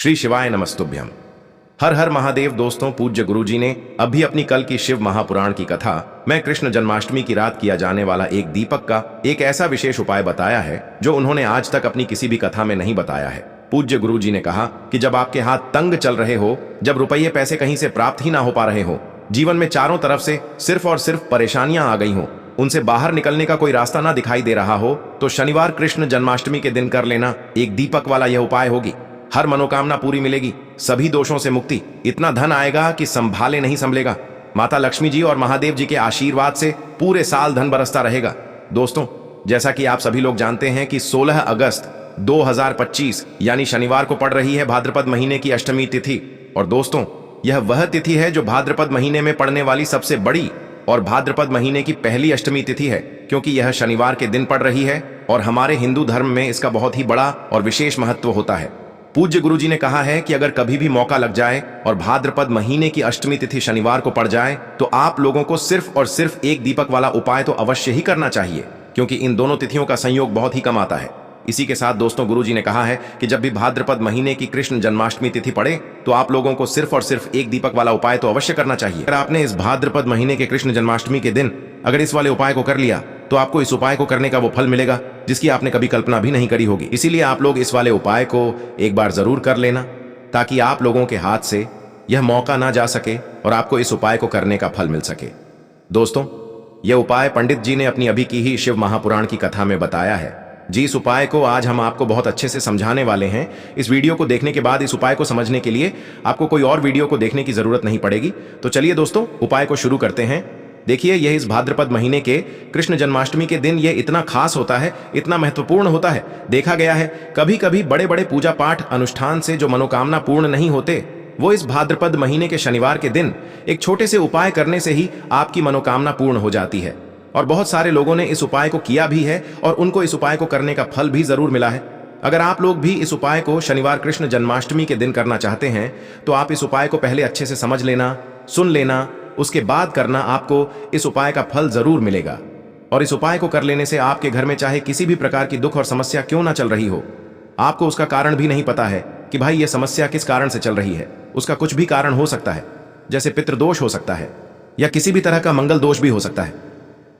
श्री शिवाय नमस्तुभ्यम। हर हर महादेव। दोस्तों, पूज्य गुरुजी ने अभी अपनी कल की शिव महापुराण की कथा में कृष्ण जन्माष्टमी की रात किया जाने वाला एक दीपक का एक ऐसा विशेष उपाय बताया है जो उन्होंने आज तक अपनी किसी भी कथा में नहीं बताया है। पूज्य गुरुजी ने कहा कि जब आपके हाथ तंग चल रहे हो, जब रुपये पैसे कहीं से प्राप्त ही ना हो पा रहे हो, जीवन में चारों तरफ से सिर्फ और सिर्फ परेशानियां आ गई हो, उनसे बाहर निकलने का कोई रास्ता ना दिखाई दे रहा हो, तो शनिवार कृष्ण जन्माष्टमी के दिन कर लेना एक दीपक वाला यह उपाय होगी। हर मनोकामना पूरी मिलेगी, सभी दोषों से मुक्ति, इतना धन आएगा कि संभाले नहीं संभलेगा। माता लक्ष्मी जी और महादेव जी के आशीर्वाद से पूरे साल धन बरसता रहेगा। दोस्तों, जैसा कि आप सभी लोग जानते हैं कि 16 अगस्त 2025 यानी शनिवार को पड़ रही है भाद्रपद महीने की अष्टमी तिथि। और दोस्तों, यह वह तिथि है जो भाद्रपद महीने में पड़ने वाली सबसे बड़ी और भाद्रपद महीने की पहली अष्टमी तिथि है, क्योंकि यह शनिवार के दिन पड़ रही है और हमारे हिंदू धर्म में इसका बहुत ही बड़ा और विशेष महत्व होता है। पूज्य गुरुजी ने कहा है कि अगर कभी भी मौका लग जाए और भाद्रपद महीने की अष्टमी तिथि शनिवार को पड़ जाए तो आप लोगों को सिर्फ और सिर्फ एक दीपक वाला उपाय तो अवश्य ही करना चाहिए, क्योंकि इन दोनों तिथियों का संयोग बहुत ही कम आता है। इसी के साथ दोस्तों, गुरुजी ने कहा है कि जब भी भाद्रपद महीने की कृष्ण जन्माष्टमी तिथि पड़े तो आप लोगों को सिर्फ और सिर्फ एक दीपक वाला उपाय तो अवश्य करना चाहिए। अगर आपने इस भाद्रपद महीने के कृष्ण जन्माष्टमी के दिन अगर इस वाले उपाय को कर लिया तो आपको इस उपाय को करने का वो फल मिलेगा जिसकी आपने कभी कल्पना भी नहीं करी होगी। इसीलिए आप लोग इस वाले उपाय को एक बार जरूर कर लेना, ताकि आप लोगों के हाथ से यह मौका ना जा सके और आपको इस उपाय को करने का फल मिल सके। दोस्तों, यह उपाय पंडित जी ने अपनी अभी की ही शिव महापुराण की कथा में बताया है जी। इस उपाय को आज हम आपको बहुत अच्छे से समझाने वाले हैं। इस वीडियो को देखने के बाद इस उपाय को समझने के लिए आपको कोई और वीडियो को देखने की जरूरत नहीं पड़ेगी। तो चलिए दोस्तों, उपाय को शुरू करते हैं। देखिए, यह इस भाद्रपद महीने के कृष्ण जन्माष्टमी के दिन यह इतना खास होता है, इतना महत्वपूर्ण होता है। देखा गया है कभी कभी बड़े बड़े पूजा पाठ अनुष्ठान से जो मनोकामना पूर्ण नहीं होते, वो इस भाद्रपद महीने के शनिवार के दिन एक छोटे से उपाय करने से ही आपकी मनोकामना पूर्ण हो जाती है। और बहुत सारे लोगों ने इस उपाय को किया भी है और उनको इस उपाय को करने का फल भी जरूर मिला है। अगर आप लोग भी इस उपाय को शनिवार कृष्ण जन्माष्टमी के दिन करना चाहते हैं तो आप इस उपाय को पहले अच्छे से समझ लेना, सुन लेना, उसके बाद करना। आपको इस उपाय का फल जरूर मिलेगा। और इस उपाय को कर लेने से आपके घर में चाहे किसी भी प्रकार की दुख और समस्या क्यों ना चल रही हो, आपको उसका कारण भी नहीं पता है कि भाई यह समस्या किस कारण से चल रही है, उसका कुछ भी कारण हो सकता है, जैसे पितृदोष हो सकता है या किसी भी तरह का मंगल दोष भी हो सकता है।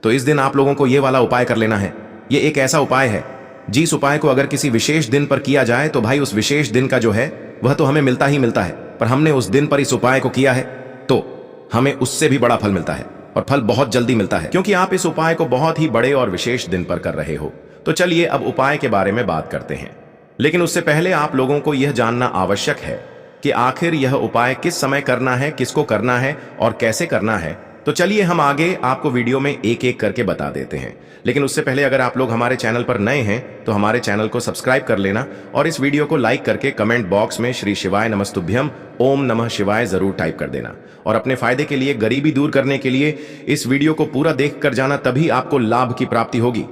तो इस दिन आप लोगों को यह वाला उपाय कर लेना है। ये एक ऐसा उपाय है जिस उपाय को अगर किसी विशेष दिन पर किया जाए तो भाई उस विशेष दिन का जो है वह तो हमें मिलता ही मिलता है, पर हमने उस दिन पर इस उपाय को किया है तो हमें उससे भी बड़ा फल मिलता है, और फल बहुत जल्दी मिलता है, क्योंकि आप इस उपाय को बहुत ही बड़े और विशेष दिन पर कर रहे हो। तो चलिए अब उपाय के बारे में बात करते हैं। लेकिन उससे पहले आप लोगों को यह जानना आवश्यक है कि आखिर यह उपाय किस समय करना है, किसको करना है और कैसे करना है। तो चलिए हम आगे आपको वीडियो में एक एक करके बता देते हैं। लेकिन उससे पहले अगर आप लोग हमारे चैनल पर नए हैं तो हमारे चैनल को सब्सक्राइब कर लेना और इस वीडियो को लाइक करके कमेंट बॉक्स में श्री शिवाय नमस्तुभ्यम ओम नमः शिवाय जरूर टाइप कर देना। और अपने फायदे के लिए, गरीबी दूर करने के लिए इस वीडियो को पूरा देख कर जाना, तभी आपको लाभ की प्राप्ति होगी।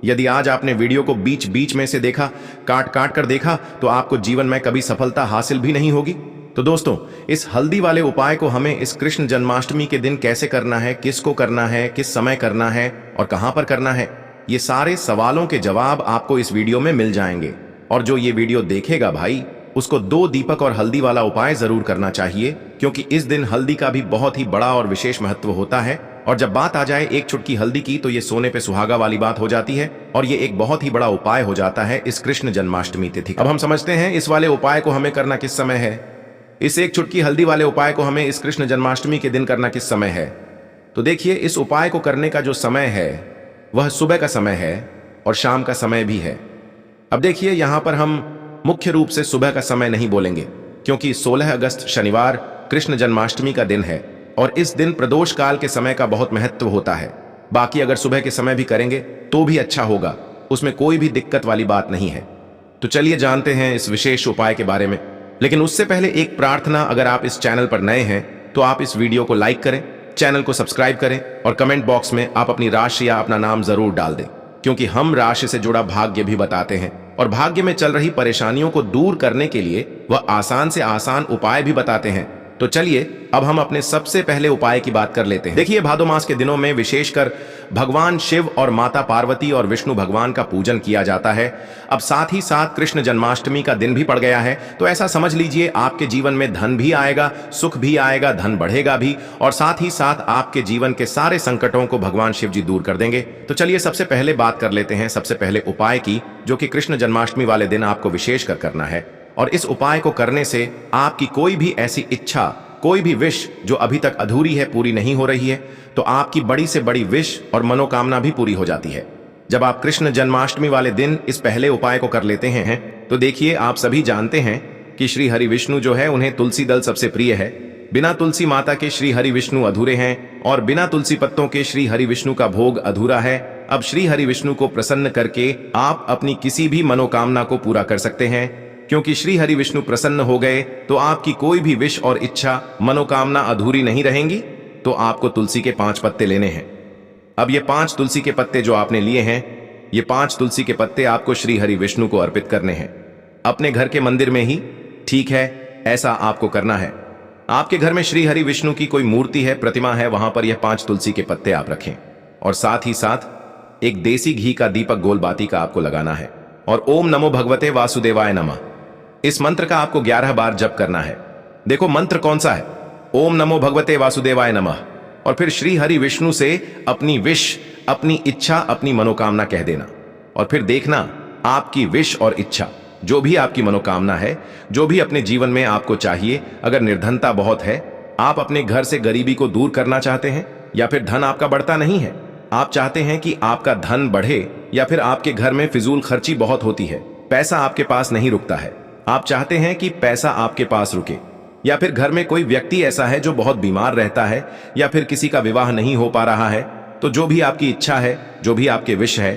यदि आज आपने वीडियो को बीच बीच में से देखा, काट काट कर देखा, तो आपको जीवन में कभी सफलता हासिल भी नहीं होगी। तो दोस्तों, इस हल्दी वाले उपाय को हमें इस कृष्ण जन्माष्टमी के दिन कैसे करना है, किसको करना है, किस समय करना है और कहां पर करना है, ये सारे सवालों के जवाब आपको इस वीडियो में मिल जाएंगे। और जो ये वीडियो देखेगा भाई, उसको 2 दीपक और हल्दी वाला उपाय जरूर करना चाहिए, क्योंकि इस दिन हल्दी का भी बहुत ही बड़ा और विशेष महत्व होता है। और जब बात आ जाए एक चुटकी हल्दी की तो ये सोने पे सुहागा वाली बात हो जाती है और ये एक बहुत ही बड़ा उपाय हो जाता है इस कृष्ण जन्माष्टमी तिथि। अब हम समझते हैं इस वाले उपाय को हमें करना किस समय है। इस एक चुटकी हल्दी वाले उपाय को हमें इस कृष्ण जन्माष्टमी के दिन करना किस समय है। तो देखिए, इस उपाय को करने का जो समय है वह सुबह का समय है और शाम का समय भी है। अब देखिए, यहां पर हम मुख्य रूप से सुबह का समय नहीं बोलेंगे, क्योंकि 16 अगस्त शनिवार कृष्ण जन्माष्टमी का दिन है और इस दिन प्रदोष काल के समय का बहुत महत्व होता है। बाकी अगर सुबह के समय भी करेंगे तो भी अच्छा होगा, उसमें कोई भी दिक्कत वाली बात नहीं है। तो चलिए जानते हैं इस विशेष उपाय के बारे में। लेकिन उससे पहले एक प्रार्थना, अगर आप इस चैनल पर नए हैं तो आप इस वीडियो को लाइक करें, चैनल को सब्सक्राइब करें और कमेंट बॉक्स में आप अपनी राशि या अपना नाम जरूर डाल दें, क्योंकि हम राशि से जुड़ा भाग्य भी बताते हैं और भाग्य में चल रही परेशानियों को दूर करने के लिए वह आसान से आसान उपाय भी बताते हैं। तो चलिए अब हम अपने सबसे पहले उपाय की बात कर लेते हैं। देखिए, भादो मास के दिनों में विशेषकर भगवान शिव और माता पार्वती और विष्णु भगवान का पूजन किया जाता है। अब साथ ही साथ कृष्ण जन्माष्टमी का दिन भी पड़ गया है, तो ऐसा समझ लीजिए आपके जीवन में धन भी आएगा, सुख भी आएगा, धन बढ़ेगा भी, और साथ ही साथ आपके जीवन के सारे संकटों को भगवान शिव जी दूर कर देंगे। तो चलिए सबसे पहले बात कर लेते हैं सबसे पहले उपाय की, जो कि कृष्ण जन्माष्टमी वाले दिन आपको विशेष कर करना है। और इस उपाय को करने से आपकी कोई भी ऐसी इच्छा, कोई भी विश जो अभी तक अधूरी है, पूरी नहीं हो रही है, तो आपकी बड़ी से बड़ी विश और मनोकामना भी पूरी हो जाती है जब आप कृष्ण जन्माष्टमी वाले दिन इस पहले उपाय को कर लेते हैं। तो देखिए, आप सभी जानते हैं कि श्री हरि विष्णु जो है, उन्हें तुलसी दल सबसे प्रिय है। बिना तुलसी माता के श्री हरि विष्णु अधूरे हैं और बिना तुलसी पत्तों के श्री हरि विष्णु का भोग अधूरा है। अब श्री हरि विष्णु को प्रसन्न करके आप अपनी किसी भी मनोकामना को पूरा कर सकते हैं, क्योंकि श्री हरि विष्णु प्रसन्न हो गए तो आपकी कोई भी विश और इच्छा, मनोकामना अधूरी नहीं रहेंगी। तो आपको तुलसी के 5 पत्ते लेने हैं। अब ये 5 तुलसी के पत्ते जो आपने लिए हैं, ये 5 तुलसी के पत्ते आपको श्री हरि विष्णु को अर्पित करने हैं अपने घर के मंदिर में ही। ठीक है, ऐसा आपको करना है। आपके घर में श्री हरि विष्णु की कोई मूर्ति है, प्रतिमा है, वहां पर यह 5 तुलसी के पत्ते आप रखें और साथ ही साथ एक देसी घी का दीपक गोल बाती का आपको लगाना है और ओम नमो भगवते वासुदेवाय नमः, इस मंत्र का आपको 11 बार जप करना है। देखो मंत्र कौन सा है, ओम नमो भगवते वासुदेवाय नमः, और फिर श्री हरि विष्णु से अपनी विश, अपनी इच्छा, अपनी मनोकामना कह देना और फिर देखना आपकी विश और इच्छा, जो भी आपकी मनोकामना है, जो भी अपने जीवन में आपको चाहिए। अगर निर्धनता बहुत है, आप अपने घर से गरीबी को दूर करना चाहते हैं, या फिर धन आपका बढ़ता नहीं है, आप चाहते हैं कि आपका धन बढ़े, या फिर आपके घर में फिजूल खर्ची बहुत होती है, पैसा आपके पास नहीं रुकता है, आप चाहते हैं कि पैसा आपके पास रुके, या फिर घर में कोई व्यक्ति ऐसा है जो बहुत बीमार रहता है, या फिर किसी का विवाह नहीं हो पा रहा है, तो जो भी आपकी इच्छा है, जो भी आपके विश है,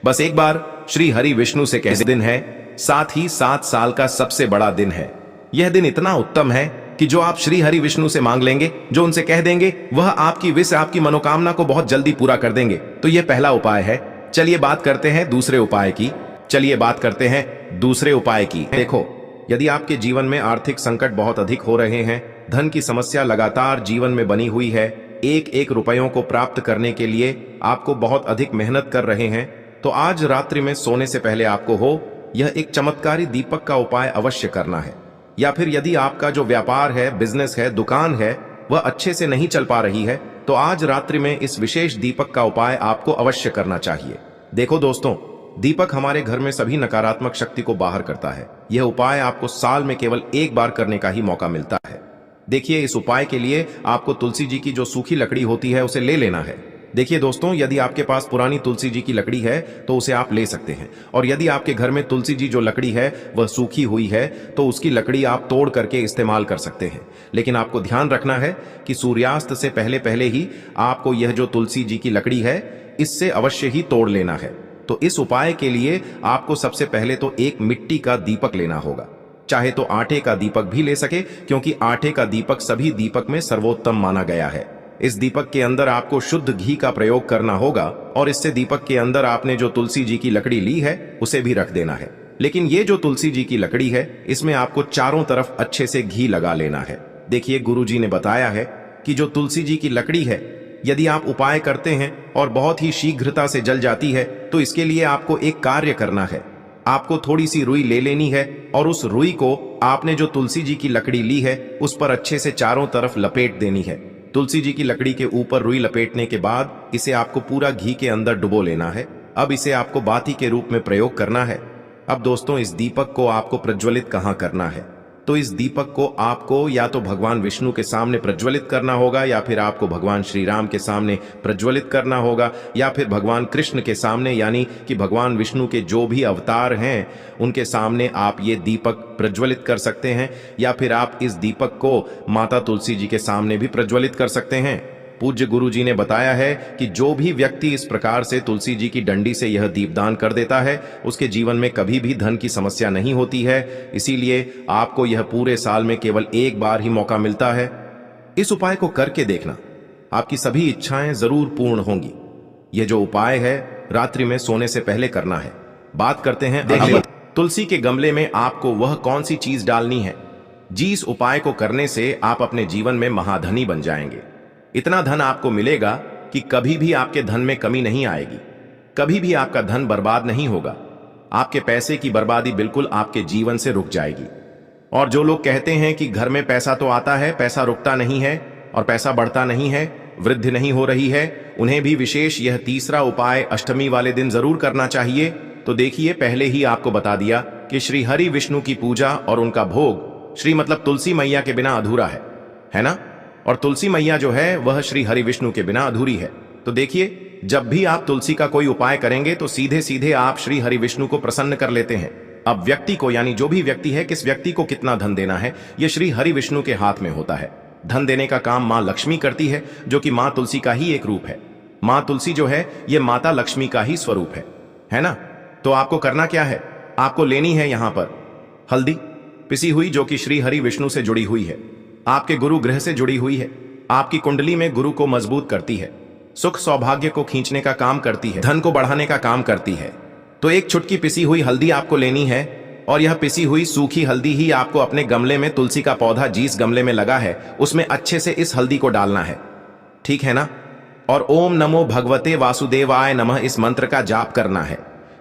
बस एक बार श्री हरि विष्णु से कह। दिन है, साथ ही 7 साल का सबसे बड़ा दिन है। यह दिन इतना उत्तम है कि जो आप श्री हरि विष्णु से मांग लेंगे, जो उनसे कह देंगे, वह आपकी विश, आपकी मनोकामना को बहुत जल्दी पूरा कर देंगे। तो यह पहला उपाय है। चलिए बात करते हैं दूसरे उपाय की। देखो, यदि आपके जीवन में आर्थिक संकट बहुत अधिक हो रहे हैं, धन की समस्या लगातार जीवन में बनी हुई है, एक एक रुपयों को प्राप्त करने के लिए आपको बहुत अधिक मेहनत कर रहे हैं, तो आज रात्रि में सोने से पहले आपको यह एक चमत्कारी दीपक का उपाय अवश्य करना है। या फिर यदि आपका जो व्यापार है, बिजनेस है, दुकान है, वह अच्छे से नहीं चल पा रही है, तो आज रात्रि में इस विशेष दीपक का उपाय आपको अवश्य करना चाहिए। देखो दोस्तों, दीपक हमारे घर में सभी नकारात्मक शक्ति को बाहर करता है। यह उपाय आपको साल में केवल एक बार करने का ही मौका मिलता है। देखिए, इस उपाय के लिए आपको तुलसी जी की जो सूखी लकड़ी होती है, उसे ले लेना है। देखिए दोस्तों, यदि आपके पास पुरानी तुलसी जी की लकड़ी है तो उसे आप ले सकते हैं, और यदि आपके घर में तुलसी जी जो लकड़ी है वह सूखी हुई है, तो उसकी लकड़ी आप तोड़ करके इस्तेमाल कर सकते हैं। लेकिन आपको ध्यान रखना है कि सूर्यास्त से पहले पहले ही आपको यह जो तुलसी जी की लकड़ी है, इससे अवश्य ही तोड़ लेना है। तो इस उपाय के लिए आपको सबसे पहले तो एक मिट्टी का दीपक लेना होगा, चाहे तो आटे का दीपक भी ले सके, क्योंकि आटे का दीपक सभी दीपक में सर्वोत्तम माना गया है। इस दीपक के अंदर आपको शुद्ध घी का प्रयोग करना होगा, और इससे दीपक के अंदर आपने जो तुलसी जी की लकड़ी ली है उसे भी रख देना है। लेकिन ये जो तुलसी जी की लकड़ी है, इसमें आपको चारों तरफ अच्छे से घी लगा लेना है। देखिए, गुरु जी ने बताया है कि जो तुलसी जी की लकड़ी है, यदि आप उपाय करते हैं और बहुत ही शीघ्रता से जल जाती है, तो इसके लिए आपको एक कार्य करना है। आपको थोड़ी सी रुई ले लेनी है, और उस रुई को आपने जो तुलसी जी की लकड़ी ली है उस पर अच्छे से चारों तरफ लपेट देनी है। तुलसी जी की लकड़ी के ऊपर रुई लपेटने के बाद इसे आपको पूरा घी के अंदर डुबो लेना है। अब इसे आपको बाती के रूप में प्रयोग करना है। अब दोस्तों, इस दीपक को आपको प्रज्वलित कहाँ करना है? तो इस दीपक को आपको या तो भगवान विष्णु के सामने प्रज्वलित करना होगा, या फिर आपको भगवान श्री राम के सामने प्रज्वलित करना होगा, या फिर भगवान कृष्ण के सामने, यानी कि भगवान विष्णु के जो भी अवतार हैं उनके सामने आप ये दीपक प्रज्वलित कर सकते हैं, या फिर आप इस दीपक को माता तुलसी जी के सामने भी प्रज्वलित कर सकते हैं। पूज्य गुरु जी ने बताया है कि जो भी व्यक्ति इस प्रकार से तुलसी जी की डंडी से यह दीपदान कर देता है, उसके जीवन में कभी भी धन की समस्या नहीं होती है। इसीलिए आपको यह पूरे साल में केवल एक बार ही मौका मिलता है। इस उपाय को करके देखना, आपकी सभी इच्छाएं जरूर पूर्ण होंगी। यह जो उपाय है रात्रि में सोने से पहले करना है। बात करते हैं तुलसी के गमले में आपको वह कौन सी चीज डालनी है। जिस उपाय को करने से आप अपने जीवन में महाधनी बन जाएंगे। इतना धन आपको मिलेगा कि कभी भी आपके धन में कमी नहीं आएगी, कभी भी आपका धन बर्बाद नहीं होगा। आपके पैसे की बर्बादी बिल्कुल आपके जीवन से रुक जाएगी। और जो लोग कहते हैं कि घर में पैसा तो आता है, पैसा रुकता नहीं है और पैसा बढ़ता नहीं है, वृद्धि नहीं हो रही है, उन्हें भी विशेष यह तीसरा उपाय अष्टमी वाले दिन जरूर करना चाहिए। तो देखिए, पहले ही आपको बता दिया कि श्री हरि विष्णु की पूजा और उनका भोग श्री मतलब तुलसी मैया के बिना अधूरा है ना। और तुलसी मैया जो है वह श्री हरि विष्णु के बिना अधूरी है। तो देखिए, जब भी आप तुलसी का कोई उपाय करेंगे तो सीधे सीधे आप श्री हरि विष्णु को प्रसन्न कर लेते हैं। अब व्यक्ति को, यानी जो भी व्यक्ति है, किस व्यक्ति को कितना धन देना है, यह श्री हरि विष्णु के हाथ में होता है। धन देने का काम मां लक्ष्मी करती है, जो कि मां तुलसी का ही एक रूप है। मां तुलसी जो है यह माता लक्ष्मी का ही स्वरूप है ना। तो आपको करना क्या है, आपको लेनी है यहां पर हल्दी पिसी हुई, जो कि श्री हरि विष्णु से जुड़ी हुई है, आपके गुरु ग्रह से जुड़ी हुई है, आपकी कुंडली में गुरु को मजबूत करती है, सुख सौभाग्य को खींचने का काम करती है, धन को बढ़ाने का काम करती है। तो एक चुटकी पिसी हुई हल्दी आपको लेनी है और यह पिसी हुई सूखी हल्दी ही आपको अपने गमले में, तुलसी का पौधा जिस गमले में लगा है उसमें अच्छे से इस हल्दी को डालना है, ठीक है ना। और ओम नमो भगवते वासुदेवाय नमः इस मंत्र का जाप करना है।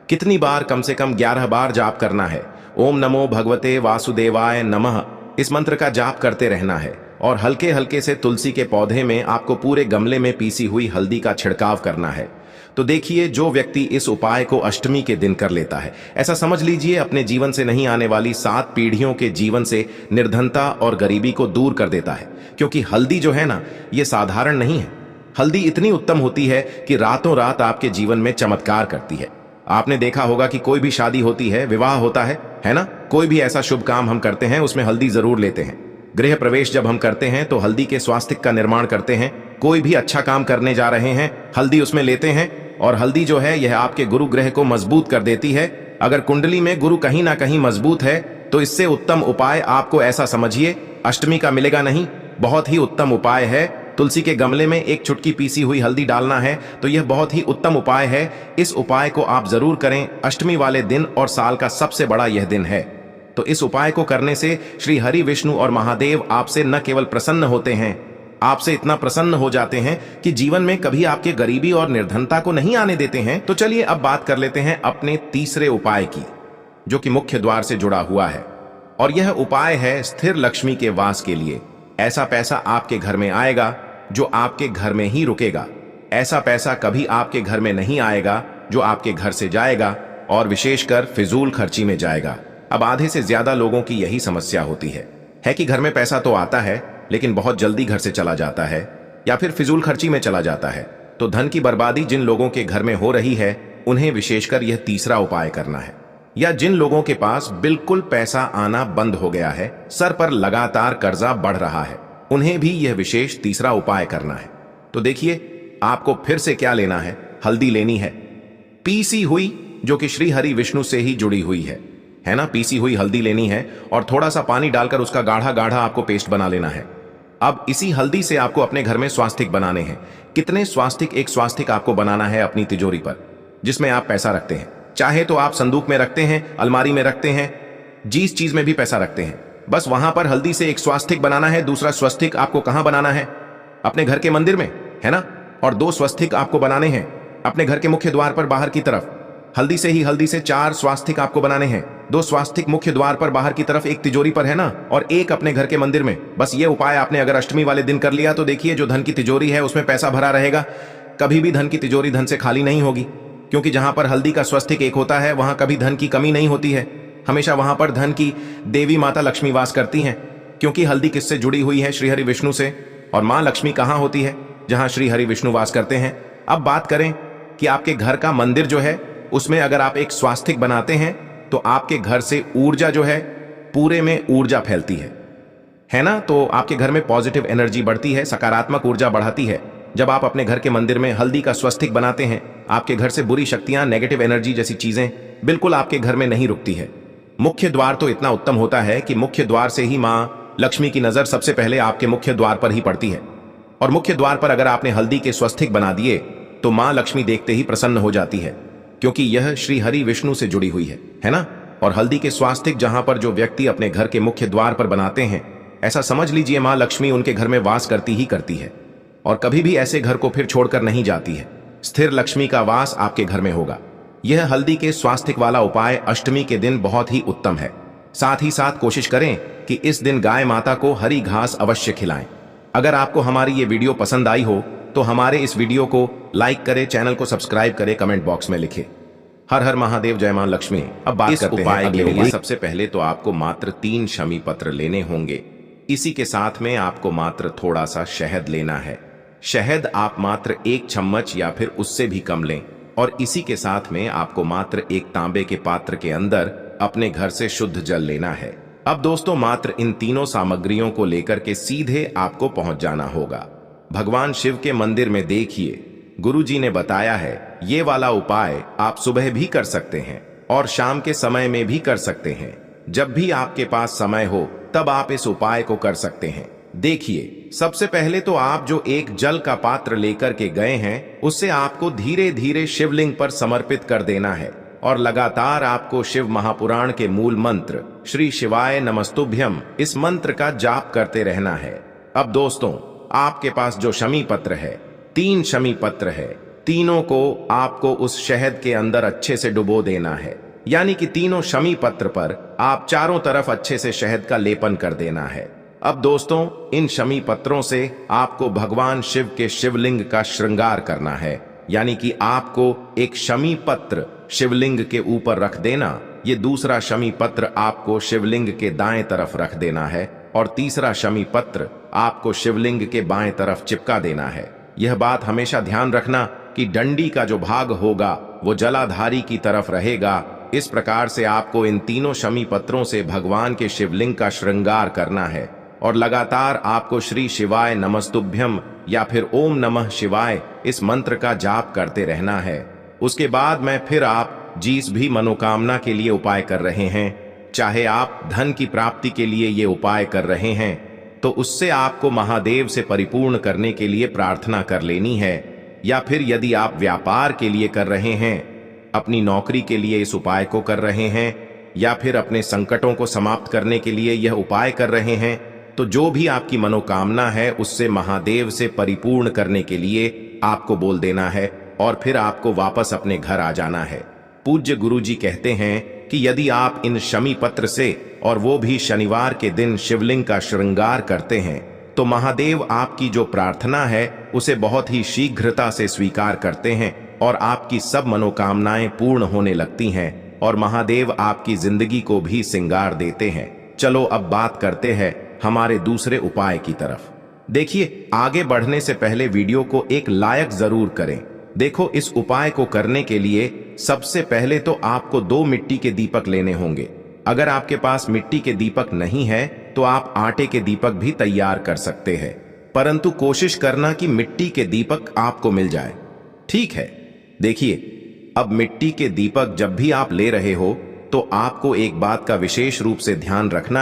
कितनी बार? कम से कम 11 बार जाप करना है। ओम नमो भगवते वासुदेवाय नमः इस मंत्र का जाप करते रहना है और हल्के हल्के से तुलसी के पौधे में आपको पूरे गमले में पीसी हुई हल्दी का छिड़काव करना है। तो देखिए, जो व्यक्ति इस उपाय को अष्टमी के दिन कर लेता है, ऐसा समझ लीजिए अपने जीवन से नहीं आने वाली 7 पीढ़ियों के जीवन से निर्धनता और गरीबी को दूर कर देता है। क्योंकि हल्दी जो है ना, ये साधारण नहीं है। हल्दी इतनी उत्तम होती है कि रातों रात आपके जीवन में चमत्कार करती है। आपने देखा होगा कि कोई भी शादी होती है, विवाह होता है ना, कोई भी ऐसा शुभ काम हम करते हैं उसमें हल्दी जरूर लेते हैं। गृह प्रवेश जब हम करते हैं तो हल्दी के स्वास्तिक का निर्माण करते हैं। कोई भी अच्छा काम करने जा रहे हैं, हल्दी उसमें लेते हैं। और हल्दी जो है यह आपके गुरु ग्रह को मजबूत कर देती है। अगर कुंडली में गुरु कहीं ना कहीं मजबूत है तो इससे उत्तम उपाय आपको, ऐसा समझिए, अष्टमी का मिलेगा नहीं। बहुत ही उत्तम उपाय है। तुलसी के गमले में एक चुटकी पीसी हुई हल्दी डालना है, तो यह बहुत ही उत्तम उपाय है। इस उपाय को आप जरूर करें अष्टमी वाले दिन, और साल का सबसे बड़ा यह दिन है। तो इस उपाय को करने से श्री हरि विष्णु और महादेव आपसे न केवल प्रसन्न होते हैं, आपसे इतना प्रसन्न हो जाते हैं कि जीवन में कभी आपके गरीबी और निर्धनता को नहीं आने देते हैं। तो चलिए अब बात कर लेते हैं अपने तीसरे उपाय की, जो कि मुख्य द्वार से जुड़ा हुआ है। और यह उपाय है स्थिर लक्ष्मी के वास के लिए। ऐसा पैसा आपके घर में आएगा जो आपके घर में ही रुकेगा। ऐसा पैसा कभी आपके घर में नहीं आएगा जो आपके घर से जाएगा, और विशेषकर फिजूल खर्ची में जाएगा। अब आधे से ज्यादा लोगों की यही समस्या होती है कि घर में पैसा तो आता है लेकिन बहुत जल्दी घर से चला जाता है या फिर फिजूल खर्ची में चला जाता है। तो धन की बर्बादी जिन लोगों के घर में हो रही है उन्हें विशेषकर यह तीसरा उपाय करना है। या जिन लोगों के पास बिल्कुल पैसा आना बंद हो गया है, सर पर लगातार कर्जा बढ़ रहा है, उन्हें भी यह विशेष तीसरा उपाय करना है। तो देखिए, आपको फिर से क्या लेना है, हल्दी लेनी है पीसी हुई, जो कि श्री हरि विष्णु से ही जुड़ी हुई है ना। पीसी हुई हल्दी लेनी है और थोड़ा सा पानी डालकर उसका गाढ़ा गाढ़ा आपको पेस्ट बना लेना है। अब इसी हल्दी से आपको अपने घर में स्वास्तिक बनाने हैं। कितने स्वास्तिक? एक स्वास्तिक आपको बनाना है अपनी तिजोरी पर, जिसमें आप पैसा रखते हैं। चाहे तो आप संदूक में रखते हैं, अलमारी में रखते हैं, जिस चीज में भी पैसा रखते हैं, बस वहां पर हल्दी से एक स्वास्तिक बनाना है। दूसरा स्वस्तिक आपको कहां बनाना है? अपने घर के मंदिर में, है ना। और 2 स्वस्तिक आपको बनाने हैं अपने घर के मुख्य द्वार पर बाहर की तरफ। हल्दी से 4 स्वास्तिक आपको बनाने हैं। 2 स्वास्तिक मुख्य द्वार पर बाहर की तरफ, एक तिजोरी पर, है ना, और एक अपने घर के मंदिर में। बस ये उपाय आपने अगर अष्टमी वाले दिन कर लिया तो देखिए, जो धन की तिजोरी है उसमें पैसा भरा रहेगा। कभी भी धन की तिजोरी धन से खाली नहीं होगी, क्योंकि जहां पर हल्दी का स्वस्तिक एक होता है वहां कभी धन की कमी नहीं होती है। हमेशा वहां पर धन की देवी माता लक्ष्मी वास करती हैं, क्योंकि हल्दी किससे जुड़ी हुई है? श्री हरि विष्णु से। और मां लक्ष्मी कहां होती है? जहां श्री हरि विष्णु वास करते हैं। अब बात करें कि आपके घर का मंदिर जो है उसमें अगर आप एक स्वास्तिक बनाते हैं तो आपके घर से ऊर्जा जो है, पूरे में ऊर्जा फैलती है ना। तो आपके घर में पॉजिटिव एनर्जी बढ़ती है, सकारात्मक ऊर्जा बढ़ाती है। जब आप अपने घर के मंदिर में हल्दी का स्वस्तिक बनाते हैं, आपके घर से बुरी शक्तियां, नेगेटिव एनर्जी जैसी चीजें बिल्कुल आपके घर में नहीं रुकती है। मुख्य द्वार तो इतना उत्तम होता है कि मुख्य द्वार से ही मां लक्ष्मी की नजर सबसे पहले आपके मुख्य द्वार पर ही पड़ती है। और मुख्य द्वार पर अगर आपने हल्दी के स्वस्तिक बना दिए तो मां लक्ष्मी देखते ही प्रसन्न हो जाती है, क्योंकि यह श्री हरि विष्णु से जुड़ी हुई है ना। और हल्दी के स्वास्तिक जहां पर जो व्यक्ति अपने घर के मुख्य द्वार पर बनाते हैं, ऐसा समझ लीजिए मां लक्ष्मी उनके घर में वास करती ही करती है और कभी भी ऐसे घर को फिर छोड़कर नहीं जाती है। स्थिर लक्ष्मी का वास आपके घर में होगा। यह हल्दी के स्वास्तिक वाला उपाय अष्टमी के दिन बहुत ही उत्तम है। साथ ही साथ कोशिश करें कि इस दिन गाय माता को हरी घास अवश्य खिलाएं। अगर आपको हमारी ये वीडियो पसंद आई हो तो हमारे इस वीडियो को लाइक करें, चैनल को सब्सक्राइब करें, कमेंट बॉक्स में लिखें हर हर महादेव, जय मां लक्ष्मी। अब बात करते हैं अगले उपाय। सबसे पहले तो आपको मात्र 3 शमी पत्र लेने होंगे। इसी के साथ में आपको मात्र थोड़ा सा शहद लेना है। शहद आप मात्र 1 चम्मच या फिर उससे भी कम लें और इसी के साथ में आपको मात्र एक तांबे के पात्र के अंदर अपने घर से शुद्ध जल लेना है। अब दोस्तों मात्र इन तीनों सामग्रियों को लेकर के सीधे आपको पहुंच जाना होगा भगवान शिव के मंदिर में। देखिए गुरुजी ने बताया है ये वाला उपाय आप सुबह भी कर सकते हैं और शाम के समय में भी कर सकते हैं। जब भी आपके पास समय हो तब आप इस उपाय को कर सकते हैं। देखिए सबसे पहले तो आप जो एक जल का पात्र लेकर के गए हैं उससे आपको धीरे धीरे शिवलिंग पर समर्पित कर देना है और लगातार आपको शिव महापुराण के मूल मंत्र श्री शिवाय नमस्तुभ्यम इस मंत्र का जाप करते रहना है। अब दोस्तों आपके पास जो शमी पत्र है, 3 शमी पत्र है, तीनों को आपको उस शहद के अंदर अच्छे से डुबो देना है। यानी कि तीनों शमी पत्र पर आप चारों तरफ अच्छे से शहद का लेपन कर देना है। अब दोस्तों इन शमी पत्रों से आपको भगवान शिव के शिवलिंग का श्रृंगार करना है। यानी कि आपको एक शमी पत्र शिवलिंग के ऊपर रख देना, ये दूसरा शमी पत्र आपको शिवलिंग के दाएं तरफ रख देना है और तीसरा शमी पत्र आपको शिवलिंग के बाएं तरफ चिपका देना है। यह बात हमेशा ध्यान रखना कि डंडी का जो भाग होगा वो जलाधारी की तरफ रहेगा। इस प्रकार से आपको इन तीनों शमी पत्रों से भगवान के शिवलिंग का श्रृंगार करना है और लगातार आपको श्री शिवाय नमस्तुभ्यम या फिर ओम नमः शिवाय इस मंत्र का जाप करते रहना है। उसके बाद में फिर आप जिस भी मनोकामना के लिए उपाय कर रहे हैं, चाहे आप धन की प्राप्ति के लिए ये उपाय कर रहे हैं तो उससे आपको महादेव से परिपूर्ण करने के लिए प्रार्थना कर लेनी है, या फिर यदि आप व्यापार के लिए कर रहे हैं, अपनी नौकरी के लिए इस उपाय को कर रहे हैं, या फिर अपने संकटों को समाप्त करने के लिए यह उपाय कर रहे हैं, तो जो भी आपकी मनोकामना है उससे महादेव से परिपूर्ण करने के लिए आपको बोल देना है और फिर आपको वापस अपने घर आ जाना है। पूज्य गुरुजी कहते हैं कि यदि आप इन शमी पत्र से और वो भी शनिवार के दिन शिवलिंग का श्रृंगार करते हैं तो महादेव आपकी जो प्रार्थना है उसे बहुत ही शीघ्रता से स्वीकार करते हैं और आपकी सब मनोकामनाएं पूर्ण होने लगती हैं और महादेव आपकी जिंदगी को भी सिंगार देते हैं। चलो अब बात करते हैं हमारे दूसरे उपाय की तरफ। देखिए आगे बढ़ने से पहले वीडियो को एक लाइक जरूर करें। देखो इस उपाय को करने के लिए सबसे पहले तो आपको 2 मिट्टी के दीपक लेने होंगे। अगर आपके पास मिट्टी के दीपक नहीं है तो आप आटे के दीपक भी तैयार कर सकते हैं, परंतु कोशिश करना कि मिट्टी के दीपक आपको मिल जाए। ठीक है, देखिए अब मिट्टी के दीपक जब भी आप ले रहे हो तो आपको एक बात का विशेष रूप से ध्यान रखना